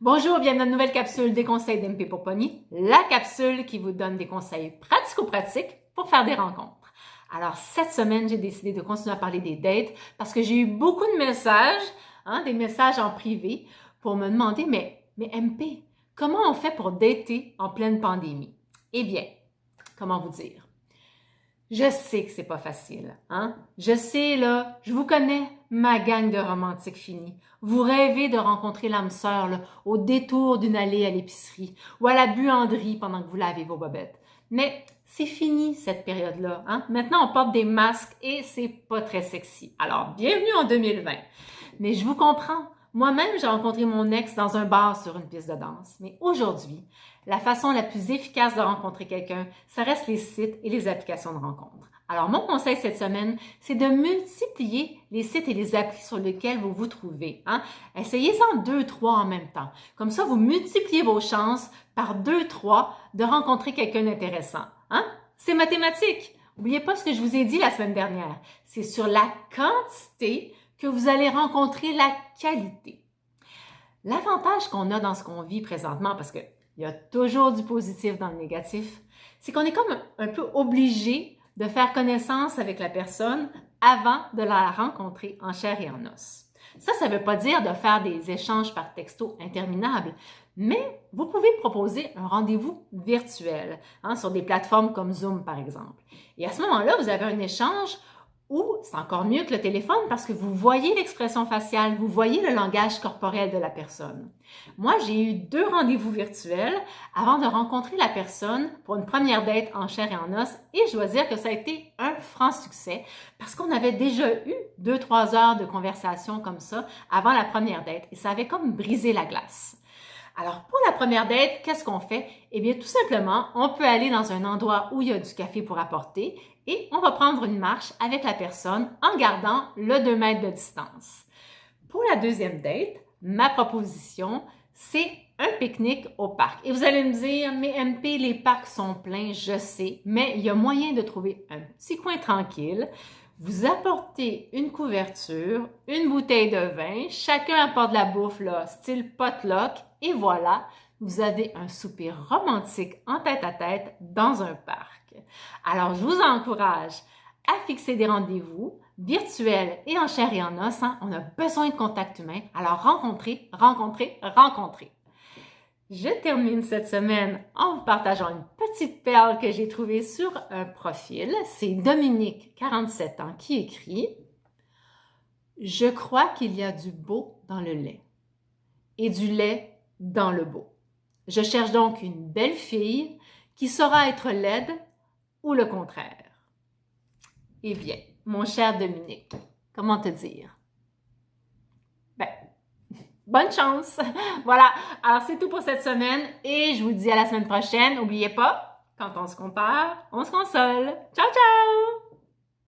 Bonjour, bienvenue dans une nouvelle capsule des conseils d'MP pour Pony, la capsule qui vous donne des conseils pratico-pratiques pour faire des rencontres. Alors, cette semaine, j'ai décidé de continuer à parler des dates parce que j'ai eu beaucoup de messages, des messages en privé pour me demander, mais MP, comment on fait pour dater en pleine pandémie? Eh bien, comment vous dire? Je sais que c'est pas facile, hein? Je sais, là, je vous connais, ma gang de romantiques finis. Vous rêvez de rencontrer l'âme sœur, là, au détour d'une allée à l'épicerie ou à la buanderie pendant que vous lavez vos bobettes. Mais c'est fini, cette période-là, hein? Maintenant, on porte des masques et c'est pas très sexy. Alors, bienvenue en 2020. Mais je vous comprends. Moi-même, j'ai rencontré mon ex dans un bar sur une piste de danse. Mais aujourd'hui, la façon la plus efficace de rencontrer quelqu'un, ça reste les sites et les applications de rencontre. Alors, mon conseil cette semaine, c'est de multiplier les sites et les applis sur lesquels vous vous trouvez. Essayez-en 2, 3 en même temps. Comme ça, vous multipliez vos chances par 2, 3 de rencontrer quelqu'un d'intéressant. C'est mathématique. N'oubliez pas ce que je vous ai dit la semaine dernière. C'est sur la quantité que vous allez rencontrer la qualité. L'avantage qu'on a dans ce qu'on vit présentement, parce qu'il y a toujours du positif dans le négatif, c'est qu'on est comme un peu obligé de faire connaissance avec la personne avant de la rencontrer en chair et en os. Ça ne veut pas dire de faire des échanges par texto interminables, mais vous pouvez proposer un rendez-vous virtuel sur des plateformes comme Zoom, par exemple. Et à ce moment-là, vous avez un échange où c'est encore mieux que le téléphone parce que vous voyez l'expression faciale, vous voyez le langage corporel de la personne. Moi, j'ai eu 2 rendez-vous virtuels avant de rencontrer la personne pour une première date en chair et en os et je dois dire que ça a été un franc succès parce qu'on avait déjà eu 2-3 heures de conversation comme ça avant la première date et ça avait comme brisé la glace. Alors, pour la première date, qu'est-ce qu'on fait? Eh bien, tout simplement, on peut aller dans un endroit où il y a du café pour apporter et on va prendre une marche avec la personne en gardant le 2 mètres de distance. Pour la deuxième date, ma proposition, c'est un pique-nique au parc. Et vous allez me dire, mais MP, les parcs sont pleins, je sais, mais il y a moyen de trouver un petit coin tranquille. Vous apportez une couverture, une bouteille de vin, chacun apporte de la bouffe, là, style potluck, et voilà, vous avez un souper romantique en tête-à-tête dans un parc. Alors, je vous encourage à fixer des rendez-vous virtuels et en chair et en os. On a besoin de contact humain. Alors, rencontrez, rencontrez, rencontrez. Je termine cette semaine en vous partageant une petite perle que j'ai trouvée sur un profil. C'est Dominique, 47 ans, qui écrit « Je crois qu'il y a du beau dans le lait et du lait dans le beau. Je cherche donc une belle fille qui saura être laide ou le contraire. » Eh bien, mon cher Dominique, comment te dire? Bonne chance! Voilà, alors c'est tout pour cette semaine et je vous dis à la semaine prochaine. N'oubliez pas, quand on se compare, on se console. Ciao, ciao!